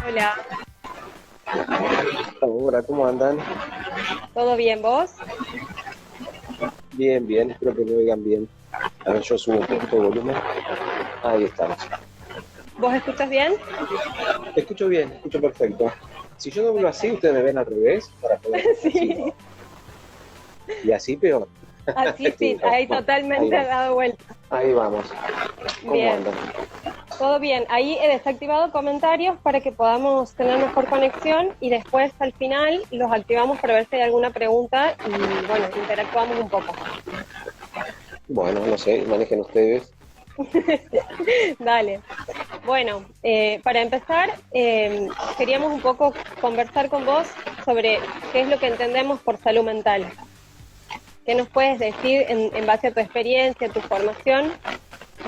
Hola, Hola, ¿cómo andan? ¿todo bien vos? Bien, bien, espero que me oigan bien. A ver, yo subo un poquito de volumen. Ahí estamos. ¿Vos escuchas bien? Escucho bien, escucho perfecto. Si yo doblo así, ustedes me ven al revés para poder así, Sí, ¿no? Y así peor. así sí, Sí, no. ahí Bueno, ahí totalmente vamos. dado vuelta. Ahí vamos. ¿Cómo Bien, andan? todo bien. Ahí he desactivado comentarios para que podamos tener mejor conexión y después al final los activamos para ver si hay alguna pregunta y bueno, interactuamos un poco. Bueno, no sé, manejen ustedes. Dale. Bueno, para empezar, queríamos un poco conversar con vos sobre qué es lo que entendemos por salud mental. ¿Qué nos puedes decir en base a tu experiencia, tu formación?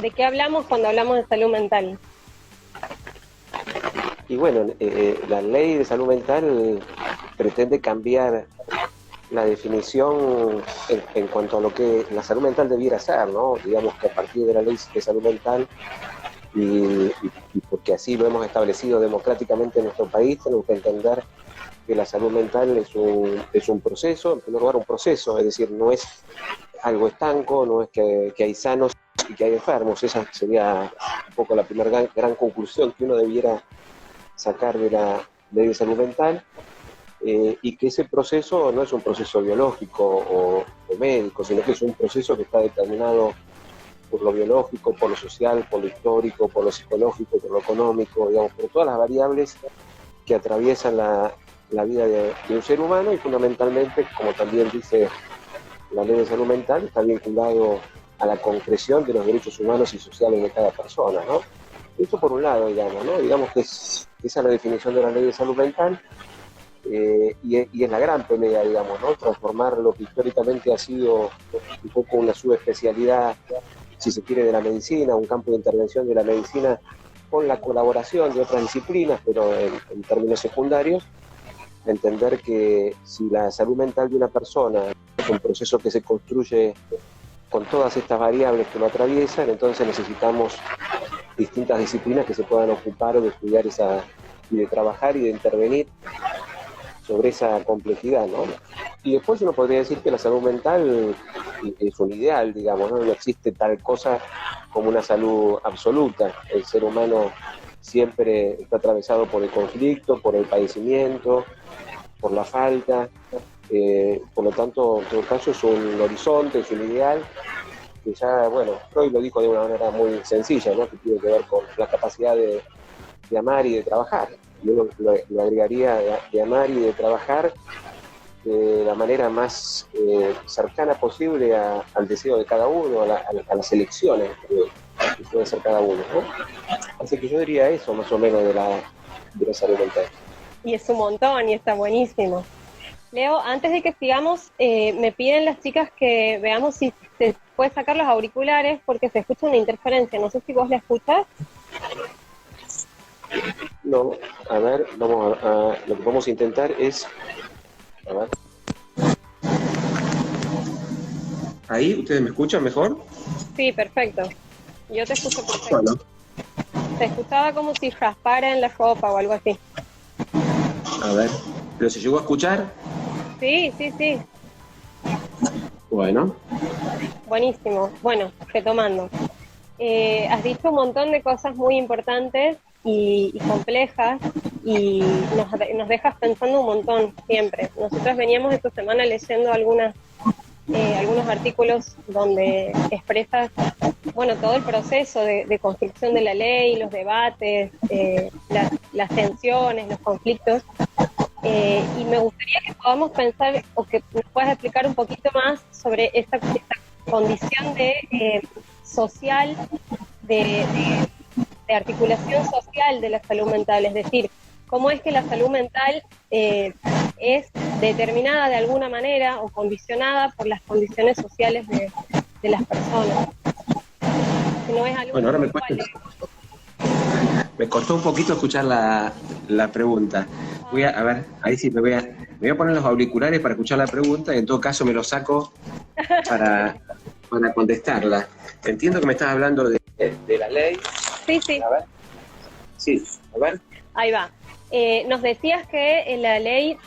¿De qué hablamos cuando hablamos de salud mental? Y bueno, la ley de salud mental pretende cambiar la definición en cuanto a lo que la salud mental debiera ser, ¿no? Digamos que a partir de la ley de salud mental y porque así lo hemos establecido democráticamente en nuestro país, tenemos que entender que la salud mental es un proceso, en primer lugar un proceso, es decir, no es algo estanco, no es que hay sanos y que hay enfermos. Esa sería un poco la primera gran conclusión que uno debiera sacar de la ley de salud mental. Y que ese proceso no es un proceso biológico o médico, sino que es un proceso que está determinado por lo biológico, por lo social, por lo histórico, por lo psicológico, por lo económico, digamos, por todas las variables que atraviesan la vida de un ser humano y fundamentalmente, como también dice la ley de salud mental, está vinculado a la concreción de los derechos humanos y sociales de cada persona, ¿no? Esto por un lado, digamos, ¿no? Digamos que esa es la definición de la ley de salud mental. Y es la gran pelea, digamos, ¿no? Transformar lo que históricamente ha sido un poco una subespecialidad, si se quiere, de la medicina, un campo de intervención de la medicina, con la colaboración de otras disciplinas, pero en términos secundarios, entender que si la salud mental de una persona es un proceso que se construye con todas estas variables que lo atraviesan, entonces necesitamos distintas disciplinas que se puedan ocupar de estudiar esa y de trabajar y de intervenir sobre esa complejidad, ¿no? Y después uno podría decir que la salud mental es un ideal, digamos, ¿no? No existe tal cosa como una salud absoluta. El ser humano siempre está atravesado por el conflicto, por el padecimiento, por la falta. Por lo tanto, en todo caso, es un horizonte, es un ideal que ya, bueno, Freud lo dijo de una manera muy sencilla, ¿no? Que tiene que ver con la capacidad de amar y de trabajar. Yo lo agregaría de amar y de trabajar de la manera más cercana posible al deseo de cada uno, a las elecciones que puede hacer cada uno, ¿no? Así que yo diría eso más o menos de la salud mental. Y es un montón y está buenísimo. Leo, antes de que sigamos, me piden las chicas que veamos si se puede sacar los auriculares porque se escucha una interferencia. No sé si vos la escuchas. No, a ver, lo que vamos a intentar es, a ver. Ahí, ¿ustedes me escuchan mejor? Sí, perfecto. Yo te escucho perfecto. Bueno, Se escuchaba como si raspara en la ropa o algo así. a ver, ¿pero se llegó a escuchar? Sí, sí, sí. Bueno. Buenísimo. Bueno, retomando. Has dicho un montón de cosas muy importantes y complejas y nos dejas pensando un montón siempre. Nosotros veníamos esta semana leyendo algunos artículos donde expresas, bueno, todo el proceso de construcción de la ley, los debates, las tensiones, los conflictos. Y me gustaría que podamos pensar o que nos puedas explicar un poquito más sobre esta condición social, de, de articulación social de la salud mental, es decir, cómo es que la salud mental es determinada de alguna manera o condicionada por las condiciones sociales de las personas. Si no es algo Bueno, ahora puntual. me costó un poquito escuchar la pregunta. A ver, ahí sí me voy a poner los auriculares para escuchar la pregunta y en todo caso me los saco para contestarla. Entiendo que me estás hablando de la ley. Sí, sí. A ver. Sí, a ver. Ahí va. Nos decías que la ley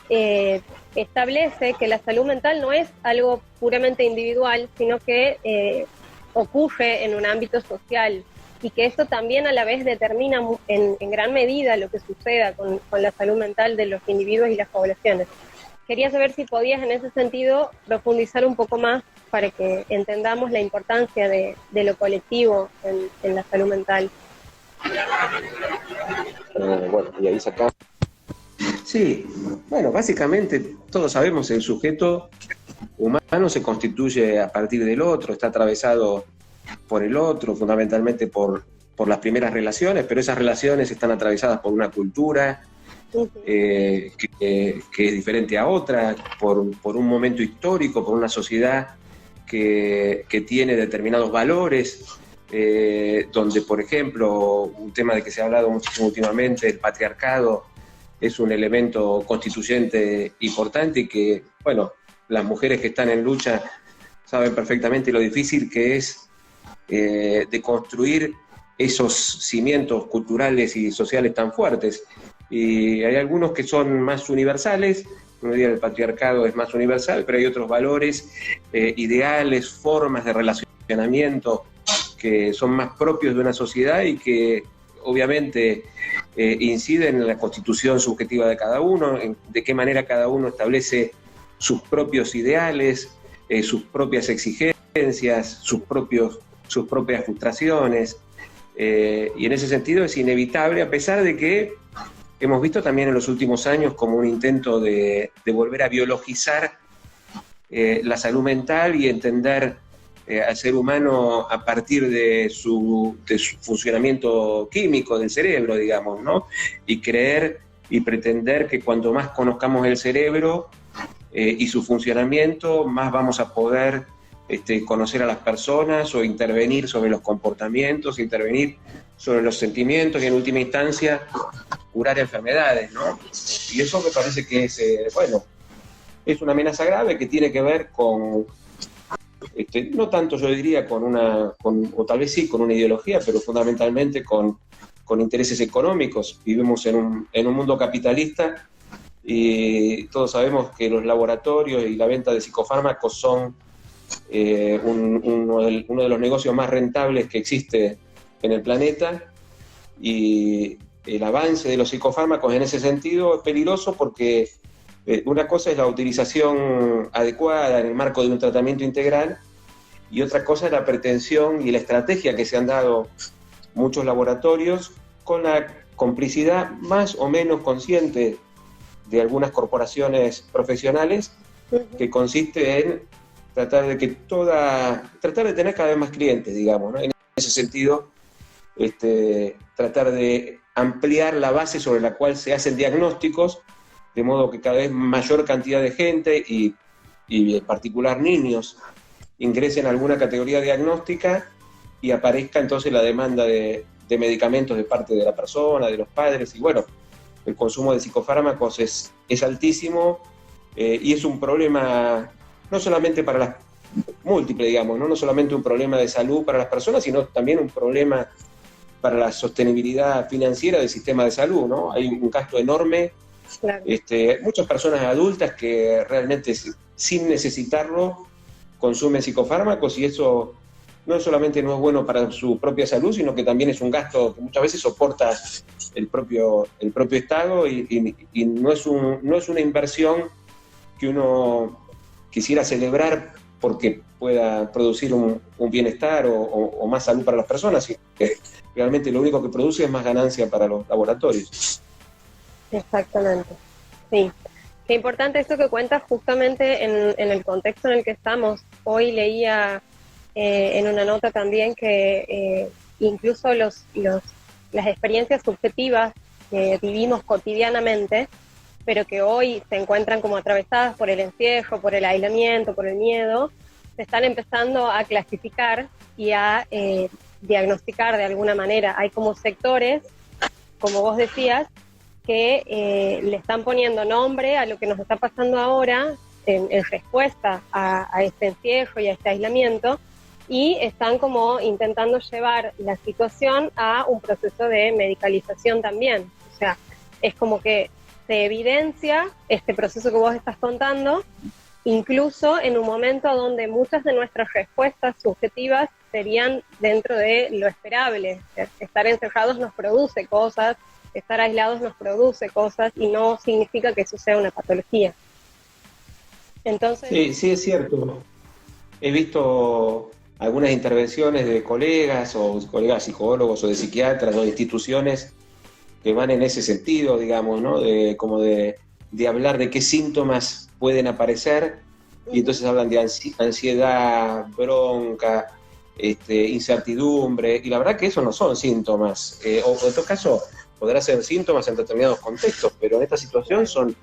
establece que la salud mental no es algo puramente individual, sino que ocurre en un ámbito social y que esto también a la vez determina en gran medida lo que suceda con la salud mental de los individuos y las poblaciones. Quería saber si podías en ese sentido profundizar un poco más para que entendamos la importancia de lo colectivo en la salud mental. Bueno, y ahí sacamos. Sí, bueno, básicamente todos sabemos el sujeto humano se constituye a partir del otro, está atravesado por el otro, fundamentalmente por las primeras relaciones, pero esas relaciones están atravesadas por una cultura que es diferente a otra, por un momento histórico, por una sociedad que tiene determinados valores, donde, por ejemplo, un tema de que se ha hablado muchísimo últimamente, el patriarcado, es un elemento constituyente importante y que, bueno, las mujeres que están en lucha saben perfectamente lo difícil que es de construir esos cimientos culturales y sociales tan fuertes. Y hay algunos que son más universales, uno diría el patriarcado es más universal, pero hay otros valores, ideales, formas de relacionamiento que son más propios de una sociedad y que obviamente inciden en la constitución subjetiva de cada uno, en de qué manera cada uno establece sus propios ideales, sus propias exigencias, sus propias frustraciones, y en ese sentido es inevitable, a pesar de que hemos visto también en los últimos años como un intento de volver a biologizar la salud mental y entender al ser humano a partir de su funcionamiento químico del cerebro, digamos, ¿no? Y creer y pretender que cuanto más conozcamos el cerebro y su funcionamiento, más vamos a poder conocer a las personas o intervenir sobre los comportamientos, intervenir sobre los sentimientos y en última instancia curar enfermedades, ¿no? Y eso me parece que es, es una amenaza grave que tiene que ver con, no tanto yo diría o tal vez sí con una ideología, pero fundamentalmente con intereses económicos. Vivimos en un mundo capitalista y todos sabemos que los laboratorios y la venta de psicofármacos son uno de los negocios más rentables que existe en el planeta, y el avance de los psicofármacos en ese sentido es peligroso porque una cosa es la utilización adecuada en el marco de un tratamiento integral y otra cosa es la pretensión y la estrategia que se han dado muchos laboratorios con la complicidad más o menos consciente de algunas corporaciones profesionales, que consiste en tratar de tener cada vez más clientes, digamos, ¿no? En ese sentido, tratar de ampliar la base sobre la cual se hacen diagnósticos, de modo que cada vez mayor cantidad de gente y en particular niños ingresen a alguna categoría diagnóstica y aparezca entonces la demanda de medicamentos de parte de la persona, de los padres, y bueno, el consumo de psicofármacos es altísimo, y es un problema no solamente para las múltiples, digamos, no solamente un problema de salud para las personas, sino también un problema para la sostenibilidad financiera del sistema de salud, ¿no? Hay un gasto enorme. Claro. Muchas personas adultas que realmente sin necesitarlo consumen psicofármacos, y eso no solamente no es bueno para su propia salud, sino que también es un gasto que muchas veces soporta el propio Estado, y no es una inversión que uno quisiera celebrar porque pueda producir un bienestar o más salud para las personas, sino que realmente lo único que produce es más ganancia para los laboratorios. Exactamente, sí. Qué importante esto que cuentas justamente en el contexto en el que estamos. Hoy leía en una nota también que incluso las experiencias subjetivas que vivimos cotidianamente, pero que hoy se encuentran como atravesadas por el encierro, por el aislamiento, por el miedo, se están empezando a clasificar y a diagnosticar de alguna manera. Hay como sectores, como vos decías, que le están poniendo nombre a lo que nos está pasando ahora en respuesta a este encierro y a este aislamiento, y están como intentando llevar la situación a un proceso de medicalización también. O sea, es como que se evidencia este proceso que vos estás contando, incluso en un momento donde muchas de nuestras respuestas subjetivas serían dentro de lo esperable. Estar encerrados nos produce cosas, estar aislados nos produce cosas, y no significa que eso sea una patología. Entonces, Sí, es cierto. He visto algunas intervenciones de colegas o colegas psicólogos o de psiquiatras o de instituciones que van en ese sentido, digamos, ¿no? De hablar de qué síntomas pueden aparecer, y entonces hablan de ansiedad, bronca, incertidumbre, y la verdad que eso no son síntomas, o en todo caso podrá ser síntomas en determinados contextos, pero en esta situación son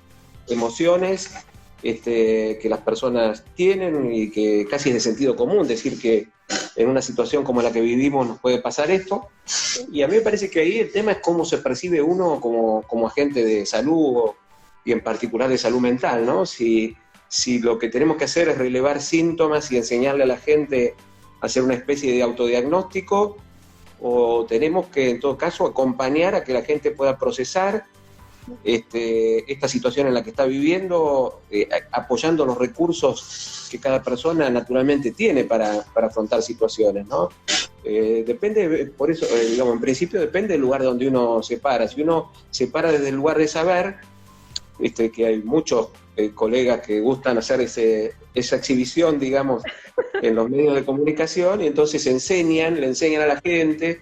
emociones que las personas tienen, y que casi es de sentido común decir que en una situación como la que vivimos nos puede pasar esto. Y a mí me parece que ahí el tema es cómo se percibe uno como agente de salud, y en particular de salud mental, ¿no? Si lo que tenemos que hacer es relevar síntomas y enseñarle a la gente a hacer una especie de autodiagnóstico, o tenemos que en todo caso acompañar a que la gente pueda procesar esta situación en la que está viviendo, apoyando los recursos que cada persona naturalmente tiene para afrontar situaciones, ¿no? Depende, por eso, digamos, en principio depende del lugar donde uno se para. Si uno se para desde el lugar de saber, que hay muchos colegas que gustan hacer esa exhibición, digamos, en los medios de comunicación, y entonces le enseñan a la gente.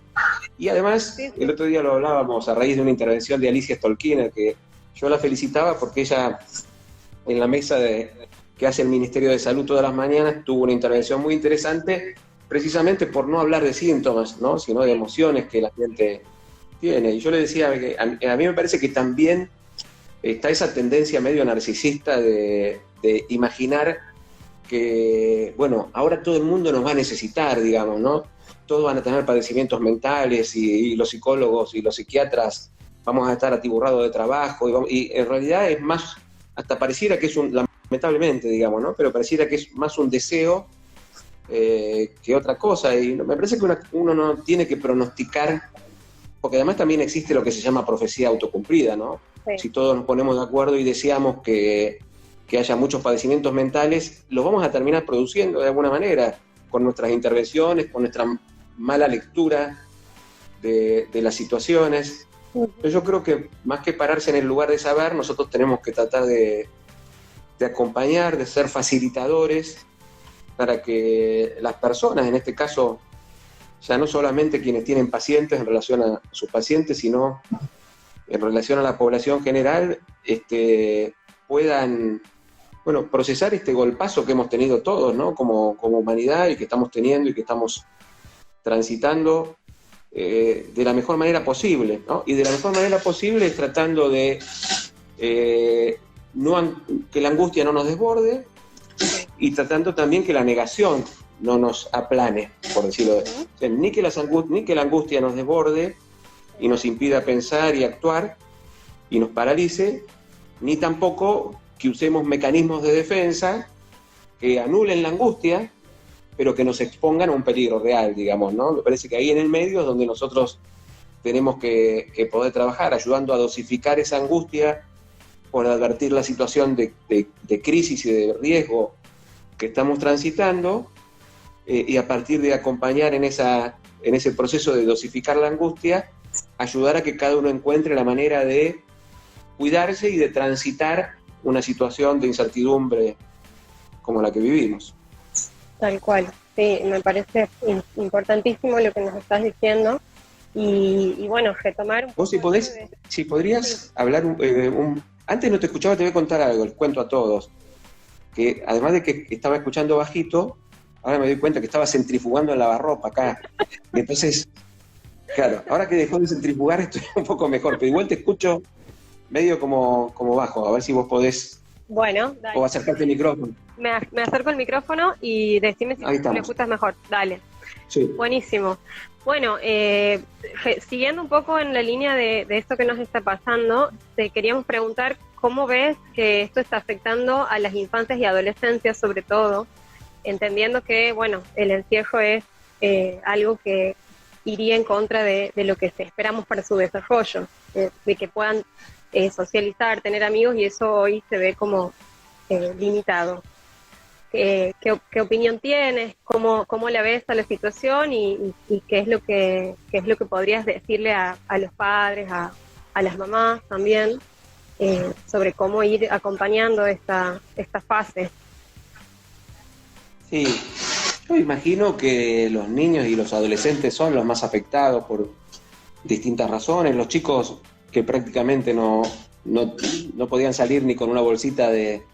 Y además, el otro día lo hablábamos a raíz de una intervención de Alicia Stolkiner, que yo la felicitaba porque ella, en la mesa que hace el Ministerio de Salud todas las mañanas, tuvo una intervención muy interesante, precisamente por no hablar de síntomas, ¿no? Sino de emociones que la gente tiene. Y yo le decía que a mí me parece que también está esa tendencia medio narcisista de imaginar que, bueno, ahora todo el mundo nos va a necesitar, digamos, ¿no? Todos van a tener padecimientos mentales, y los psicólogos y los psiquiatras vamos a estar atiborrados de trabajo, y en realidad es más, hasta pareciera que es lamentablemente, digamos, ¿no? Pero pareciera que es más un deseo que otra cosa, y me parece que uno no tiene que pronosticar, porque además también existe lo que se llama profecía autocumplida, ¿no? Sí. Si todos nos ponemos de acuerdo y deseamos que haya muchos padecimientos mentales, los vamos a terminar produciendo de alguna manera, con nuestras intervenciones, con nuestra mala lectura de las situaciones. Entonces yo creo que más que pararse en el lugar de saber, nosotros tenemos que tratar de acompañar, de ser facilitadores, para que las personas, en este caso, ya no solamente quienes tienen pacientes en relación a sus pacientes, sino en relación a la población general, puedan, bueno, procesar este golpazo que hemos tenido todos, ¿no? Como humanidad, y que estamos teniendo y que estamos transitando de la mejor manera posible, ¿no? Y de la mejor manera posible es tratando de que la angustia no nos desborde, y tratando también que la negación no nos aplane, por decirlo de o sea, ni que la angustia nos desborde y nos impida pensar y actuar y nos paralice, ni tampoco que usemos mecanismos de defensa que anulen la angustia, pero que nos expongan a un peligro real, digamos, ¿no? Me parece que ahí en el medio es donde nosotros tenemos que poder trabajar, ayudando a dosificar esa angustia, por advertir la situación de crisis y de riesgo que estamos transitando, y a partir de acompañar en ese proceso de dosificar la angustia, ayudar a que cada uno encuentre la manera de cuidarse y de transitar una situación de incertidumbre como la que vivimos. Tal cual, sí, me parece importantísimo lo que nos estás diciendo, y bueno, retomar un poco. Vos si podrías hablar antes no te escuchaba, te voy a contar algo, les cuento a todos, que además de que estaba escuchando bajito, ahora me doy cuenta que estaba centrifugando el lavarropa acá. Y entonces, claro, ahora que dejó de centrifugar estoy un poco mejor, pero igual te escucho medio como bajo, a ver si vos podés. Bueno, dale. O acercarte al micrófono. Me acerco al micrófono y decime si lo escuchas mejor. Dale. Sí. Buenísimo. Bueno, siguiendo un poco en la línea de esto que nos está pasando, te queríamos preguntar cómo ves que esto está afectando a las infancias y adolescencias, sobre todo, entendiendo que, bueno, el encierro es algo que iría en contra de lo que esperamos para su desarrollo, de que puedan socializar, tener amigos, y eso hoy se ve como limitado. ¿Qué opinión tienes? ¿Cómo la ves a la situación? Y qué es lo que podrías decirle a los padres, a las mamás también, sobre cómo ir acompañando esta fase? Sí, yo imagino que los niños y los adolescentes son los más afectados por distintas razones. Los chicos que prácticamente no podían salir ni con una bolsita de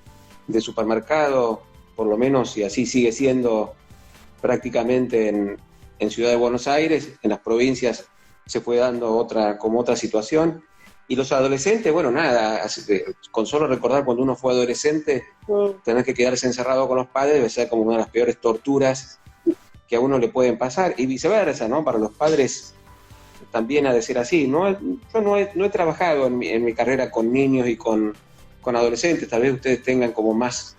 supermercado, por lo menos, y así sigue siendo prácticamente en Ciudad de Buenos Aires. En las provincias se fue dando otra situación. Y los adolescentes, bueno, nada, con solo recordar cuando uno fue adolescente, tener que quedarse encerrado con los padres debe ser como una de las peores torturas que a uno le pueden pasar, y viceversa, ¿no? Para los padres también ha de ser así. Yo no he trabajado en mi carrera con niños y con adolescentes. Tal vez ustedes tengan como más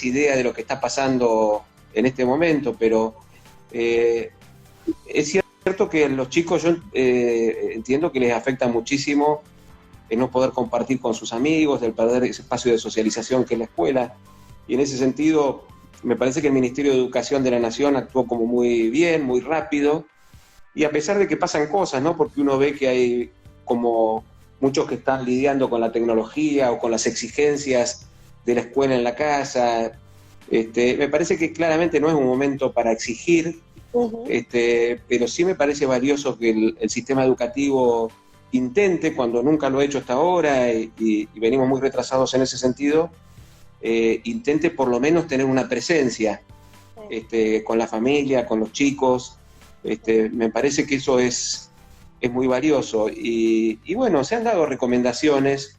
idea de lo que está pasando en este momento, pero es cierto que los chicos, yo entiendo que les afecta muchísimo el no poder compartir con sus amigos, el perder ese espacio de socialización que es la escuela, y en ese sentido me parece que el Ministerio de Educación de la Nación actuó como muy bien, muy rápido, y a pesar de que pasan cosas, ¿no? Porque uno ve que hay como muchos que están lidiando con la tecnología o con las exigencias de la escuela en la casa. Me parece que claramente no es un momento para exigir, pero sí me parece valioso que el sistema educativo intente, cuando nunca lo ha hecho hasta ahora, y venimos muy retrasados en ese sentido, intente por lo menos tener una presencia con la familia, con los chicos. Me parece que eso es muy valioso. Y bueno, se han dado recomendaciones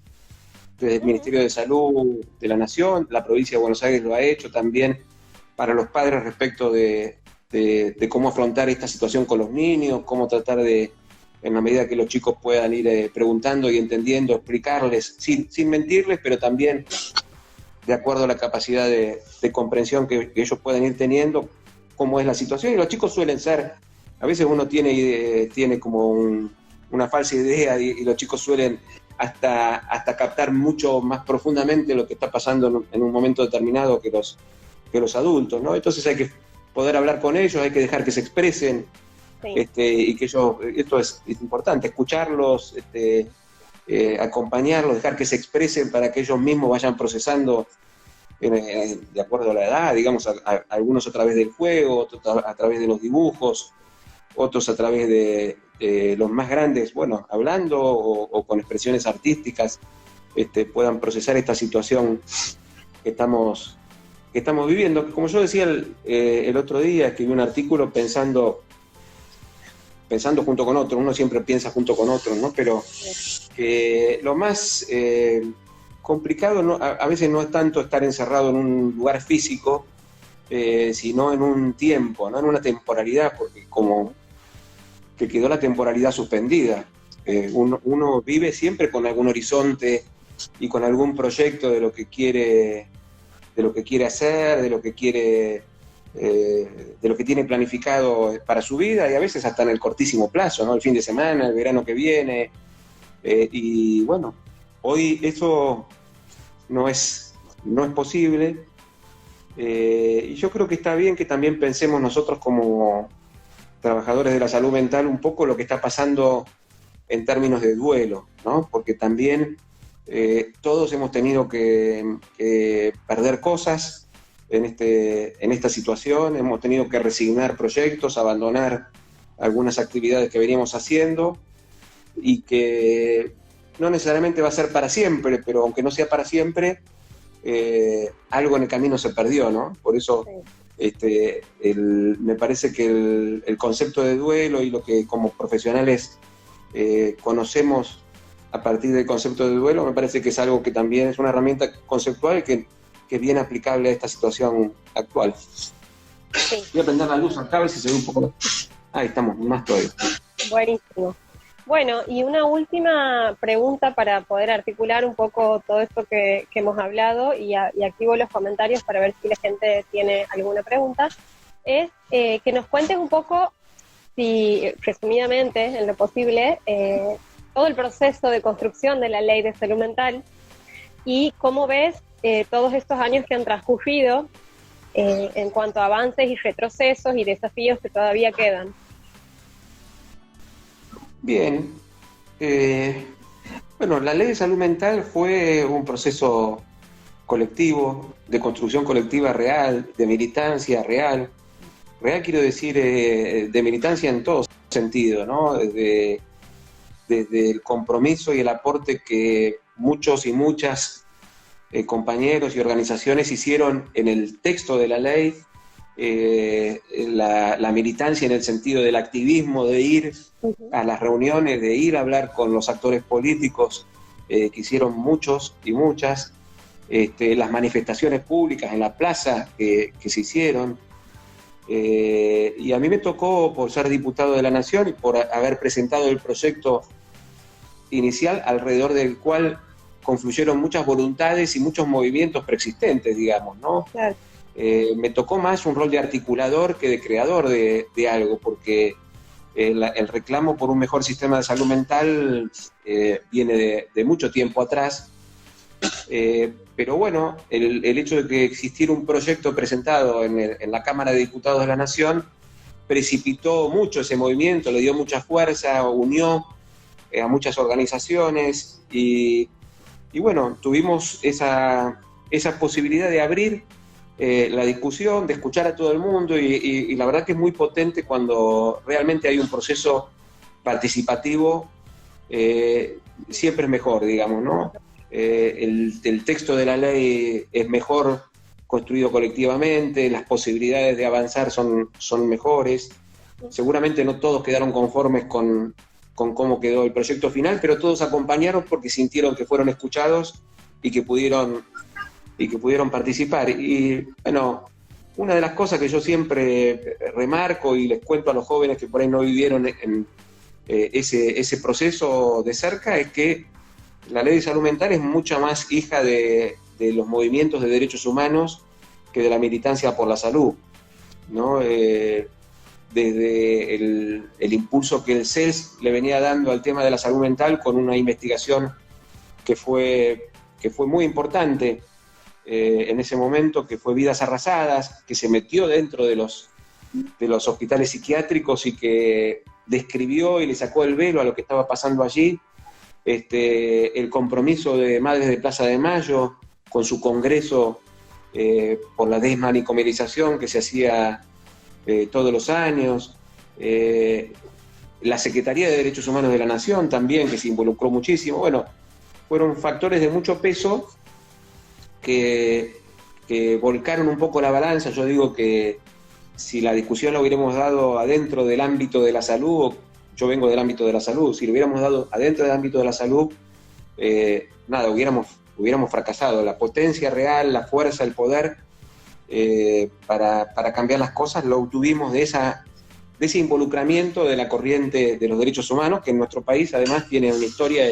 desde el Ministerio de Salud de la Nación, la provincia de Buenos Aires lo ha hecho también, para los padres respecto de cómo afrontar esta situación con los niños, cómo tratar de, en la medida que los chicos puedan ir preguntando y entendiendo, explicarles, sin mentirles, pero también de acuerdo a la capacidad de comprensión que ellos puedan ir teniendo, cómo es la situación. Y los chicos suelen ser, a veces uno tiene como una falsa idea, y los chicos suelen hasta captar mucho más profundamente lo que está pasando en un momento determinado que los adultos, ¿no? Entonces hay que poder hablar con ellos, hay que dejar que se expresen, y que ellos, esto es importante, escucharlos, acompañarlos, dejar que se expresen para que ellos mismos vayan procesando de acuerdo a la edad, digamos, algunos a través del juego, otros a través de los dibujos, otros a través de los más grandes, bueno, hablando o con expresiones artísticas, puedan procesar esta situación que estamos viviendo. Como yo decía el otro día, escribí un artículo pensando junto con otros, uno siempre piensa junto con otros, ¿no? Pero lo más complicado a veces no es tanto estar encerrado en un lugar físico, sino en un tiempo, ¿no? En una temporalidad, porque como que quedó la temporalidad suspendida. Uno vive siempre con algún horizonte y con algún proyecto de lo que quiere hacer, de lo que tiene planificado para su vida, y a veces hasta en el cortísimo plazo, ¿no? El fin de semana, el verano que viene, y bueno, hoy eso no es posible, y yo creo que está bien que también pensemos nosotros como trabajadores de la salud mental un poco lo que está pasando en términos de duelo, ¿no? Porque también todos hemos tenido que perder cosas en esta situación, hemos tenido que resignar proyectos, abandonar algunas actividades que veníamos haciendo, y que no necesariamente va a ser para siempre, pero aunque no sea para siempre, algo en el camino se perdió, ¿no? Por eso me parece que el concepto de duelo y lo que como profesionales conocemos a partir del concepto de duelo, me parece que es algo que también es una herramienta conceptual que es bien aplicable a esta situación actual. Sí. Voy a prender la luz acá a ver si se ve un poco. Ahí estamos, más todavía. Buenísimo. Bueno, y una última pregunta para poder articular un poco todo esto que hemos hablado, y activo los comentarios para ver si la gente tiene alguna pregunta, es que nos cuentes un poco, si resumidamente, en lo posible, todo el proceso de construcción de la ley de salud mental y cómo ves todos estos años que han transcurrido en cuanto a avances y retrocesos y desafíos que todavía quedan. Bien. Bueno, la ley de salud mental fue un proceso colectivo, de construcción colectiva real, de militancia real. Real quiero decir de militancia en todo sentido, ¿no? Desde el compromiso y el aporte que muchos y muchas compañeros y organizaciones hicieron en el texto de la ley, la militancia en el sentido del activismo, de ir a las reuniones, de ir a hablar con los actores políticos, que hicieron muchos y muchas, las manifestaciones públicas en la plaza que se hicieron. Y a mí me tocó, por ser diputado de la Nación y por haber presentado el proyecto inicial alrededor del cual confluyeron muchas voluntades y muchos movimientos preexistentes, digamos, ¿no? Claro. Me tocó más un rol de articulador que de creador de algo, porque el reclamo por un mejor sistema de salud mental viene de mucho tiempo atrás, pero bueno, el hecho de que existiera un proyecto presentado en la Cámara de Diputados de la Nación precipitó mucho ese movimiento, le dio mucha fuerza, unió a muchas organizaciones y bueno, tuvimos esa posibilidad de abrir la discusión, de escuchar a todo el mundo y la verdad que es muy potente cuando realmente hay un proceso participativo, siempre es mejor, digamos, ¿no? El texto de la ley es mejor construido colectivamente, las posibilidades de avanzar son mejores. Seguramente no todos quedaron conformes con cómo quedó el proyecto final, pero todos acompañaron porque sintieron que fueron escuchados y que pudieron participar. Y bueno, una de las cosas que yo siempre remarco y les cuento a los jóvenes que por ahí no vivieron ese proceso de cerca es que la ley de salud mental es mucha más hija de los movimientos de derechos humanos que de la militancia por la salud, ¿no? Desde el impulso que el CES le venía dando al tema de la salud mental con una investigación que fue muy importante en ese momento, que fue Vidas Arrasadas, que se metió dentro de los hospitales psiquiátricos y que describió y le sacó el velo a lo que estaba pasando allí. El compromiso de Madres de Plaza de Mayo con su congreso por la desmanicomerización que se hacía todos los años, la Secretaría de Derechos Humanos de la Nación también, que se involucró muchísimo. Bueno, fueron factores de mucho peso que volcaron un poco la balanza. Yo digo que si la discusión la hubiéramos dado adentro del ámbito de la salud, yo vengo del ámbito de la salud, si lo hubiéramos dado adentro del ámbito de la salud, hubiéramos fracasado. La potencia real, la fuerza, el poder para cambiar las cosas lo obtuvimos de ese involucramiento de la corriente de los derechos humanos, que en nuestro país además tiene una historia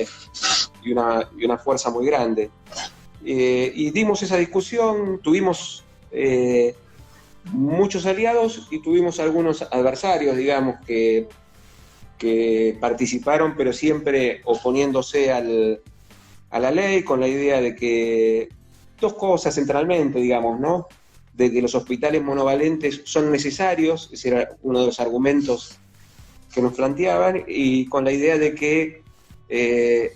y una fuerza muy grande. Y dimos esa discusión, tuvimos muchos aliados y tuvimos algunos adversarios, digamos, que participaron, pero siempre oponiéndose a la ley, con la idea de que dos cosas centralmente, digamos, ¿no? De que los hospitales monovalentes son necesarios, ese era uno de los argumentos que nos planteaban, y con la idea de que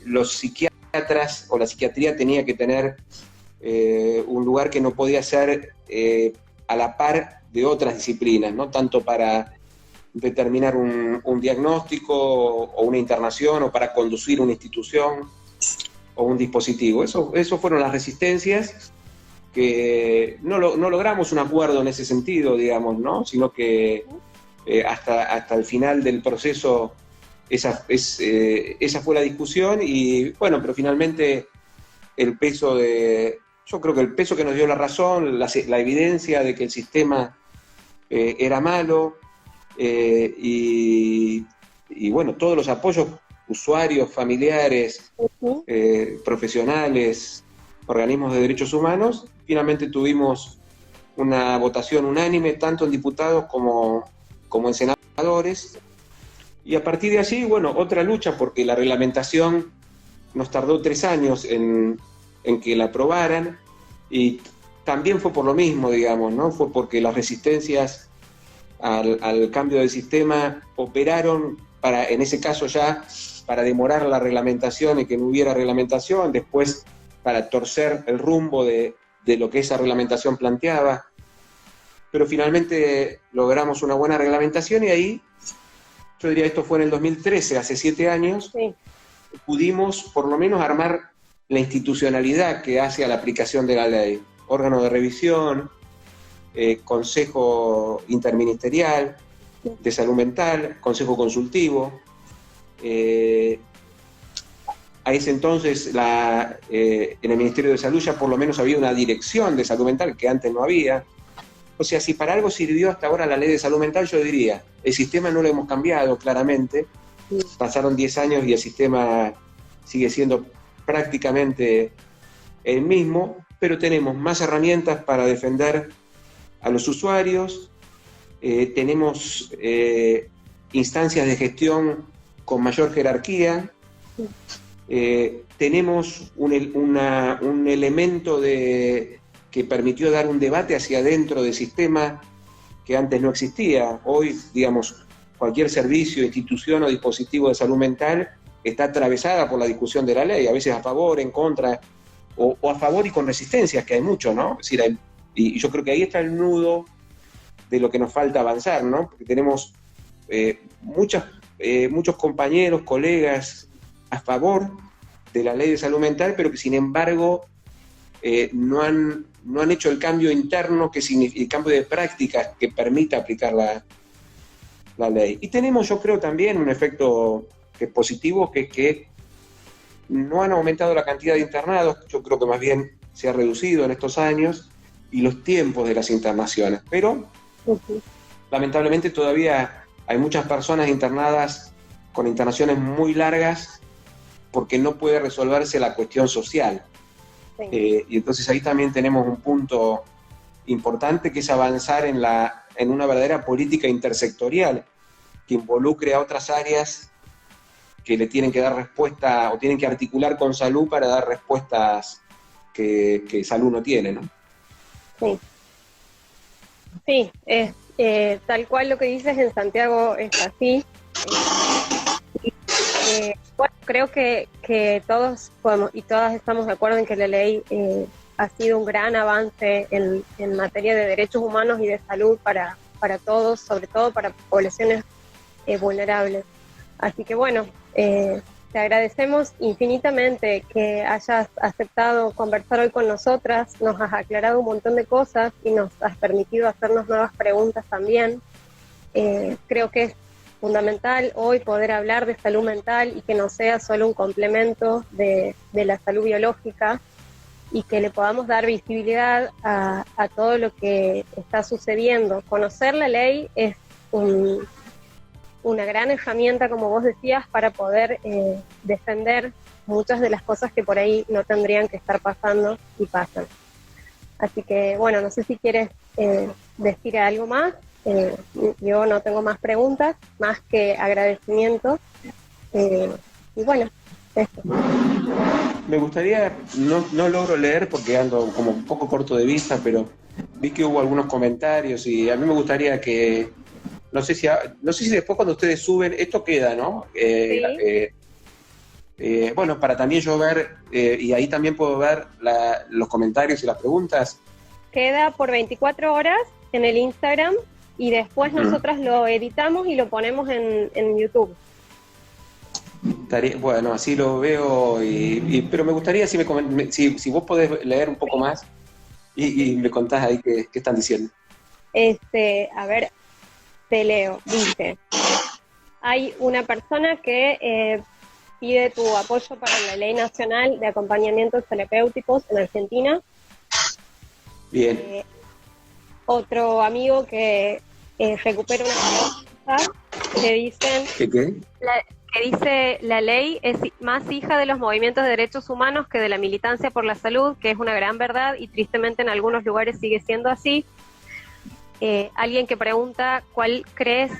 los psiquiatras o la psiquiatría tenía que tener un lugar que no podía ser a la par de otras disciplinas, no tanto para determinar un diagnóstico o una internación o para conducir una institución o un dispositivo. Eso fueron las resistencias que no logramos un acuerdo en ese sentido, digamos, ¿no? Sino que hasta el final del proceso esa fue la discusión y bueno, pero finalmente yo creo que el peso que nos dio la razón, la evidencia de que el sistema era malo y bueno, todos los apoyos, usuarios, familiares, profesionales, organismos de derechos humanos, finalmente tuvimos una votación unánime, tanto en diputados como en senadores, Y a partir de allí, bueno, otra lucha, porque la reglamentación nos tardó 3 años en que la aprobaran, y también fue por lo mismo, digamos, ¿no? Fue porque las resistencias al cambio del sistema operaron para, en ese caso ya, para demorar la reglamentación y que no hubiera reglamentación, después para torcer el rumbo de lo que esa reglamentación planteaba. Pero finalmente logramos una buena reglamentación y ahí, yo diría, esto fue en el 2013, hace 7 años, sí, pudimos por lo menos armar la institucionalidad que hace a la aplicación de la ley. Órgano de revisión, Consejo Interministerial de Salud Mental, Consejo Consultivo. A ese entonces en el Ministerio de Salud ya por lo menos había una dirección de salud mental que antes no había. O sea, si para algo sirvió hasta ahora la ley de salud mental, yo diría, el sistema no lo hemos cambiado claramente, pasaron 10 años y el sistema sigue siendo prácticamente el mismo, pero tenemos más herramientas para defender a los usuarios, tenemos instancias de gestión con mayor jerarquía, tenemos un elemento que permitió dar un debate hacia adentro del sistema que antes no existía. Hoy, digamos, cualquier servicio, institución o dispositivo de salud mental está atravesada por la discusión de la ley, a veces a favor, en contra, o a favor y con resistencias, que hay mucho, ¿no? Es decir, y yo creo que ahí está el nudo de lo que nos falta avanzar, ¿no? Porque tenemos muchos compañeros, colegas a favor de la ley de salud mental, pero que sin embargo no han hecho el cambio interno, el cambio de prácticas que permita aplicar la ley. Y tenemos, yo creo, también un efecto que es positivo, que es que no han aumentado la cantidad de internados, yo creo que más bien se ha reducido en estos años, y los tiempos de las internaciones. Pero, lamentablemente, todavía hay muchas personas internadas con internaciones muy largas porque no puede resolverse la cuestión social. Sí. Y entonces ahí también tenemos un punto importante, que es avanzar en una verdadera política intersectorial que involucre a otras áreas que le tienen que dar respuesta o tienen que articular con salud para dar respuestas que salud no tiene, ¿no? Sí, sí, tal cual lo que dices en Santiago es así. Bueno, creo que todos podemos y todas estamos de acuerdo en que la ley ha sido un gran avance en materia de derechos humanos y de salud para todos, sobre todo para poblaciones vulnerables. Así que bueno, te agradecemos infinitamente que hayas aceptado conversar hoy con nosotras, nos has aclarado un montón de cosas y nos has permitido hacernos nuevas preguntas también. Creo que es fundamental hoy poder hablar de salud mental y que no sea solo un complemento de la salud biológica, y que le podamos dar visibilidad a todo lo que está sucediendo. Conocer la ley es una gran herramienta, como vos decías, para poder defender muchas de las cosas que por ahí no tendrían que estar pasando y pasan. Así que, bueno, no sé si quieres decir algo más. Yo no tengo más preguntas, más que agradecimiento. Y bueno, esto. Me gustaría, no logro leer porque ando como un poco corto de vista, pero vi que hubo algunos comentarios y a mí me gustaría que, no sé si después cuando ustedes suben, esto queda, ¿no? Sí. Bueno, para también yo ver, y ahí también puedo ver los comentarios y las preguntas. Queda por 24 horas en el Instagram y después nosotras lo editamos y lo ponemos en YouTube. Bueno, así lo veo, pero me gustaría si vos podés leer un poco más y me contás ahí qué están diciendo. A ver, te leo. Dice, hay una persona que pide tu apoyo para la Ley Nacional de Acompañamientos Terapéuticos en Argentina. Bien. Otro amigo que recupera una pregunta, que dicen... ¿Qué? Que dice, la ley es más hija de los movimientos de derechos humanos que de la militancia por la salud, que es una gran verdad y tristemente en algunos lugares sigue siendo así. Alguien que pregunta, ¿cuál crees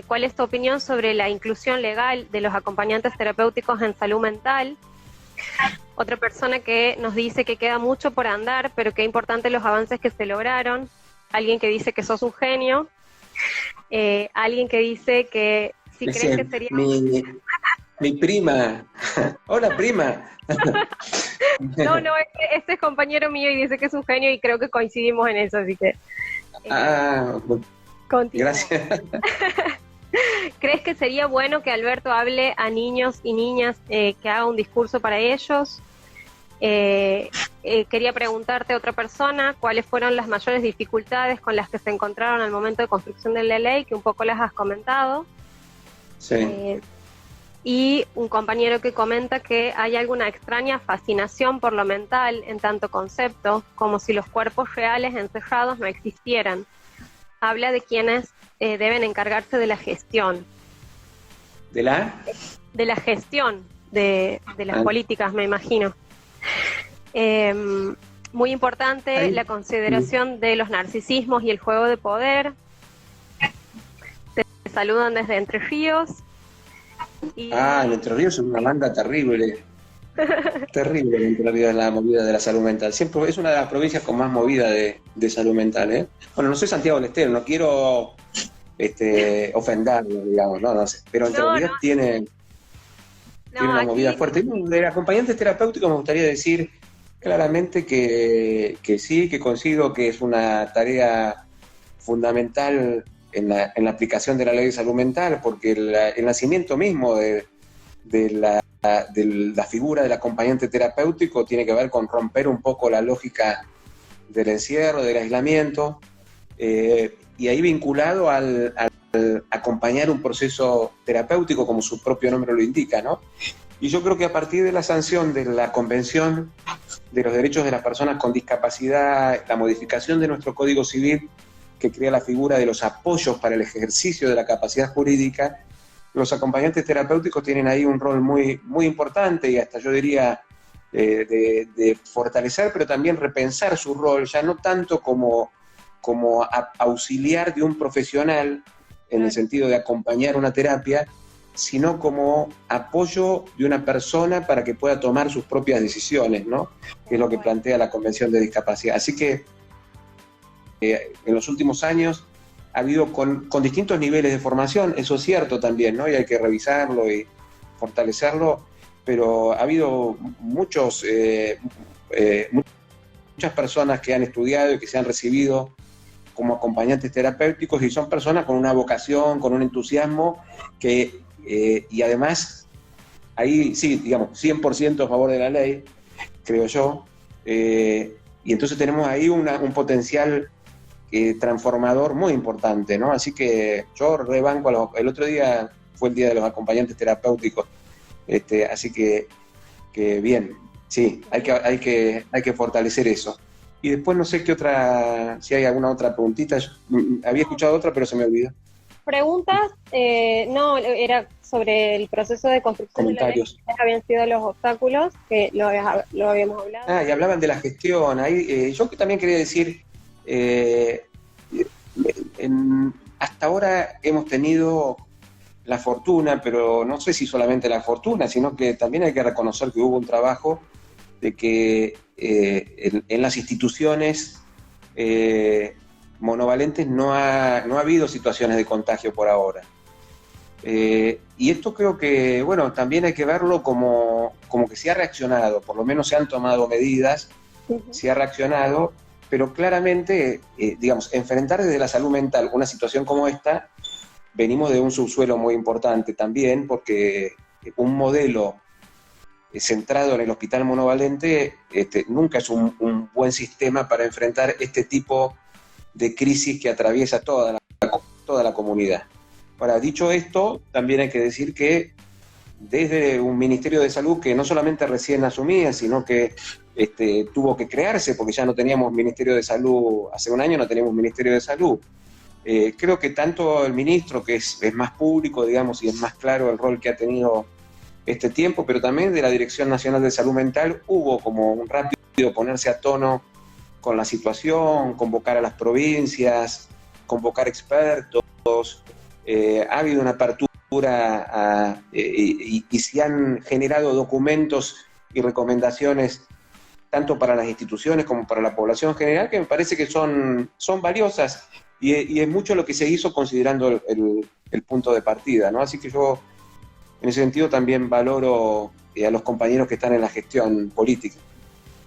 ¿cuál es tu opinión sobre la inclusión legal de los acompañantes terapéuticos en salud mental? Otra persona que nos dice que queda mucho por andar, pero que es importante los avances que se lograron. Alguien que dice que sos un genio. Alguien que dice que si crees que sería... Mi prima. Hola, prima. No, este es compañero mío y dice que es un genio y creo que coincidimos en eso, así que... gracias. ¿Crees que sería bueno que Alberto hable a niños y niñas, que haga un discurso para ellos? Quería preguntarte a otra persona, ¿cuáles fueron las mayores dificultades con las que se encontraron al momento de construcción de la ley? Que un poco las has comentado. Sí. Y un compañero que comenta que hay alguna extraña fascinación por lo mental en tanto concepto, como si los cuerpos reales encerrados no existieran. Habla de quienes deben encargarse de la gestión. ¿De la? De la gestión de las políticas, me imagino. Muy importante la consideración de los narcisismos y el juego de poder. Te saludan desde Entre Ríos. En Entre Ríos es una banda terrible. Terrible Entre Ríos, la movida de la salud mental. Siempre es una de las provincias con más movida de salud mental, ¿eh? Bueno, no soy Santiago del Estero, no quiero ofenderlo, digamos, no sé. Pero Entre Ríos tiene una movida fuerte. De acompañantes terapéuticos me gustaría decir claramente que sí, que consigo que es una tarea fundamental en la aplicación de la ley de salud mental, porque el nacimiento mismo de la figura del acompañante terapéutico tiene que ver con romper un poco la lógica del encierro, del aislamiento, y ahí vinculado al acompañar un proceso terapéutico, como su propio nombre lo indica, ¿no? Y yo creo que a partir de la sanción de la Convención de los Derechos de las Personas con Discapacidad, la modificación de nuestro Código Civil, que crea la figura de los apoyos para el ejercicio de la capacidad jurídica, los acompañantes terapéuticos tienen ahí un rol muy, muy importante y hasta yo diría de fortalecer, pero también repensar su rol, ya no tanto como auxiliar de un profesional en el sentido de acompañar una terapia, sino como apoyo de una persona para que pueda tomar sus propias decisiones, ¿no? Que es lo que plantea la Convención de Discapacidad. Así que en los últimos años ha habido con distintos niveles de formación, eso es cierto también, ¿no? Y hay que revisarlo y fortalecerlo, pero ha habido muchas personas que han estudiado y que se han recibido como acompañantes terapéuticos y son personas con una vocación, con un entusiasmo y además ahí sí, digamos, 100% a favor de la ley, creo yo, y entonces tenemos ahí un potencial transformador muy importante, ¿no? Así que yo rebanco, el otro día fue el día de los acompañantes terapéuticos, así que bien, sí, hay que fortalecer eso. Y después no sé qué otra, si hay alguna otra preguntita, yo había escuchado otra pero se me olvidó. Preguntas, no, era sobre el proceso de construcción. Comentarios. De la ley, habían sido los obstáculos, que lo habíamos hablado. Y hablaban de la gestión, ahí, yo también quería decir, hasta ahora hemos tenido la fortuna, pero no sé si solamente la fortuna, sino que también hay que reconocer que hubo un trabajo de que en las instituciones monovalentes no ha habido situaciones de contagio por ahora. Y esto creo que, bueno, también hay que verlo como que se ha reaccionado, por lo menos se han tomado medidas, se ha reaccionado, pero claramente, digamos, enfrentar desde la salud mental una situación como esta, venimos de un subsuelo muy importante también, porque un modelo centrado en el hospital monovalente nunca es un buen sistema para enfrentar este tipo de crisis que atraviesa toda la comunidad. Ahora, dicho esto, también hay que decir que desde un Ministerio de Salud que no solamente recién asumía, sino que tuvo que crearse, porque ya no teníamos Ministerio de Salud, hace un año no teníamos Ministerio de Salud. Creo que tanto el ministro, que es más público, digamos, y es más claro el rol que ha tenido este tiempo, pero también de la Dirección Nacional de Salud Mental, hubo como un rápido ponerse a tono con la situación, convocar a las provincias, convocar expertos, ha habido una apertura y se han generado documentos y recomendaciones tanto para las instituciones como para la población en general, que me parece que son valiosas, y es mucho lo que se hizo considerando el punto de partida, ¿no? Así que yo, en ese sentido, también valoro a los compañeros que están en la gestión política.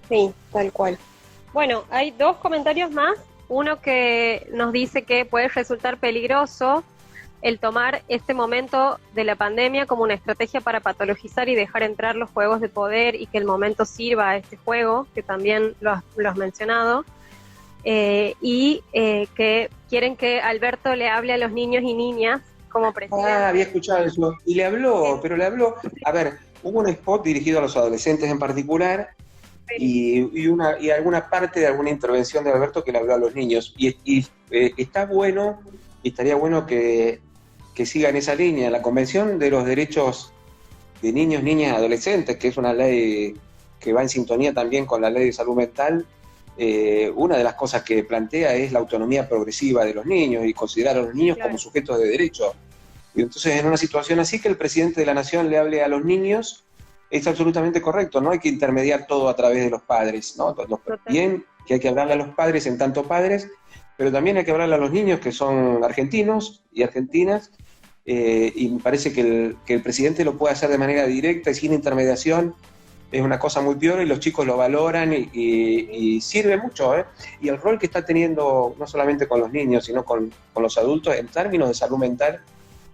Sí, tal cual. Bueno, hay 2 comentarios más. Uno que nos dice que puede resultar peligroso el tomar este momento de la pandemia como una estrategia para patologizar y dejar entrar los juegos de poder, y que el momento sirva a este juego, que también lo has mencionado, y que quieren que Alberto le hable a los niños y niñas como presidente. Había escuchado eso. Y le habló, a ver, hubo un spot dirigido a los adolescentes en particular, y alguna parte de alguna intervención de Alberto que le habló a los niños. Y está bueno, y estaría bueno que siga en esa línea. La Convención de los Derechos de Niños, Niñas y Adolescentes, que es una ley que va en sintonía también con la Ley de Salud Mental, una de las cosas que plantea es la autonomía progresiva de los niños y considerar a los niños como sujetos de derecho. Y entonces, en una situación así, que el presidente de la Nación le hable a los niños es absolutamente correcto. No hay que intermediar todo a través de los padres, ¿no? Bien que hay que hablarle a los padres en tanto padres, pero también hay que hablarle a los niños que son argentinos y argentinas, y me parece que el presidente lo puede hacer de manera directa y sin intermediación. Es una cosa muy piola y los chicos lo valoran y sirve mucho, ¿eh? Y el rol que está teniendo, no solamente con los niños, sino con los adultos, en términos de salud mental,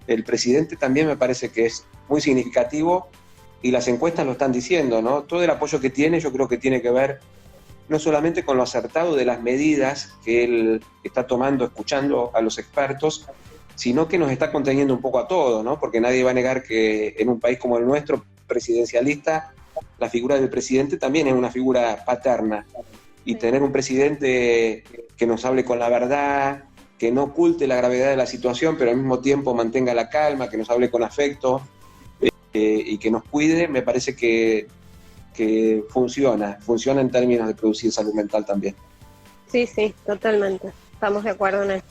el presidente también me parece que es muy significativo, y las encuestas lo están diciendo, ¿no? Todo el apoyo que tiene, yo creo que tiene que ver no solamente con lo acertado de las medidas que él está tomando, escuchando a los expertos, sino que nos está conteniendo un poco a todos, ¿no? Porque nadie va a negar que en un país como el nuestro, presidencialista, la figura del presidente también es una figura paterna. Y tener un presidente que nos hable con la verdad, que no oculte la gravedad de la situación, pero al mismo tiempo mantenga la calma, que nos hable con afecto, y que nos cuide, me parece que funciona en términos de producir salud mental también. Sí, totalmente. Estamos de acuerdo en eso.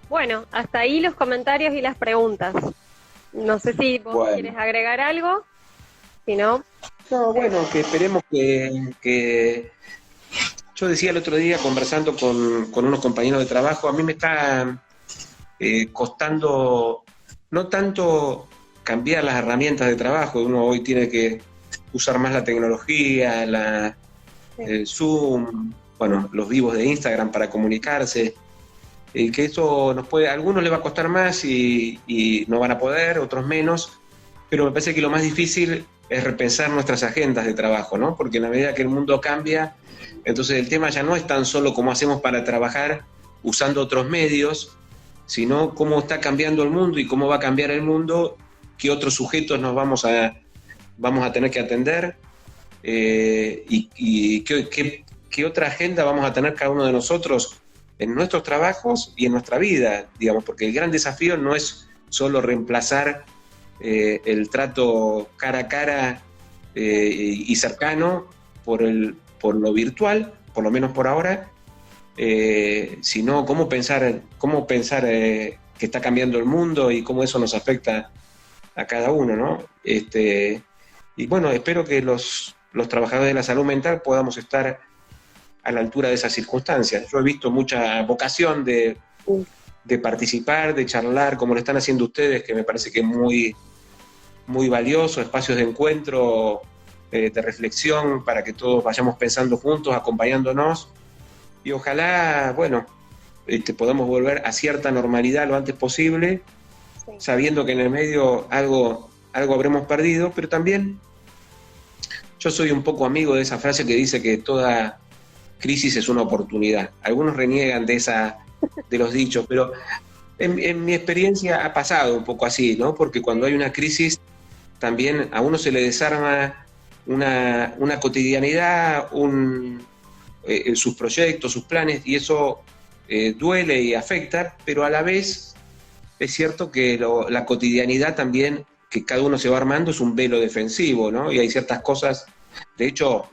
Bueno, hasta ahí los comentarios y las preguntas. No sé si vos quieres agregar algo, si no... No, bueno, que esperemos que... Yo decía el otro día, conversando con unos compañeros de trabajo, a mí me está costando no tanto cambiar las herramientas de trabajo. Uno hoy tiene que usar más la tecnología, el Zoom, bueno, los vivos de Instagram para comunicarse, que eso a algunos les va a costar más y no van a poder, otros menos, pero me parece que lo más difícil es repensar nuestras agendas de trabajo, ¿no? Porque en la medida que el mundo cambia, entonces el tema ya no es tan solo cómo hacemos para trabajar usando otros medios, sino cómo está cambiando el mundo y cómo va a cambiar el mundo, qué otros sujetos nos vamos a tener que atender, y qué otra agenda vamos a tener cada uno de nosotros en nuestros trabajos y en nuestra vida, digamos, porque el gran desafío no es solo reemplazar el trato cara a cara y cercano por lo virtual, por lo menos por ahora, sino cómo pensar que está cambiando el mundo y cómo eso nos afecta a cada uno, ¿no? Y bueno, espero que los trabajadores de la salud mental podamos estar a la altura de esas circunstancias. Yo he visto mucha vocación de participar, de charlar, como lo están haciendo ustedes, que me parece que es muy, muy valioso, espacios de encuentro, de reflexión, para que todos vayamos pensando juntos, acompañándonos, y ojalá, bueno, podamos volver a cierta normalidad lo antes posible, sabiendo que en el medio algo habremos perdido, pero también yo soy un poco amigo de esa frase que dice que toda crisis es una oportunidad. Algunos reniegan de los dichos, pero en mi experiencia ha pasado un poco así, ¿no? Porque cuando hay una crisis, también a uno se le desarma una cotidianidad, sus proyectos, sus planes, y eso duele y afecta, pero a la vez es cierto que la cotidianidad también, que cada uno se va armando, es un velo defensivo, ¿no? Y hay ciertas cosas, de hecho,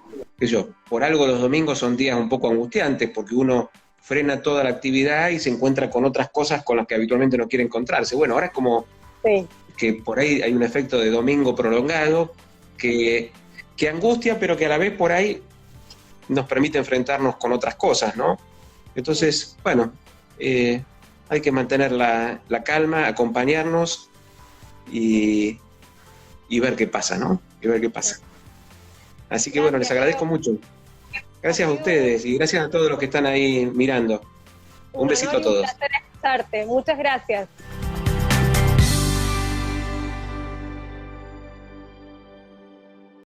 por algo los domingos son días un poco angustiantes, porque uno frena toda la actividad y se encuentra con otras cosas con las que habitualmente no quiere encontrarse. Bueno, ahora es como que por ahí hay un efecto de domingo prolongado que angustia, pero que a la vez por ahí nos permite enfrentarnos con otras cosas, ¿no? Entonces, bueno, hay que mantener la calma, acompañarnos y ver qué pasa, ¿no? Y ver qué pasa. Así que bueno, les agradezco mucho. Gracias a ustedes y gracias a todos los que están ahí mirando. Un besito a todos. Un placer escucharte. Muchas gracias.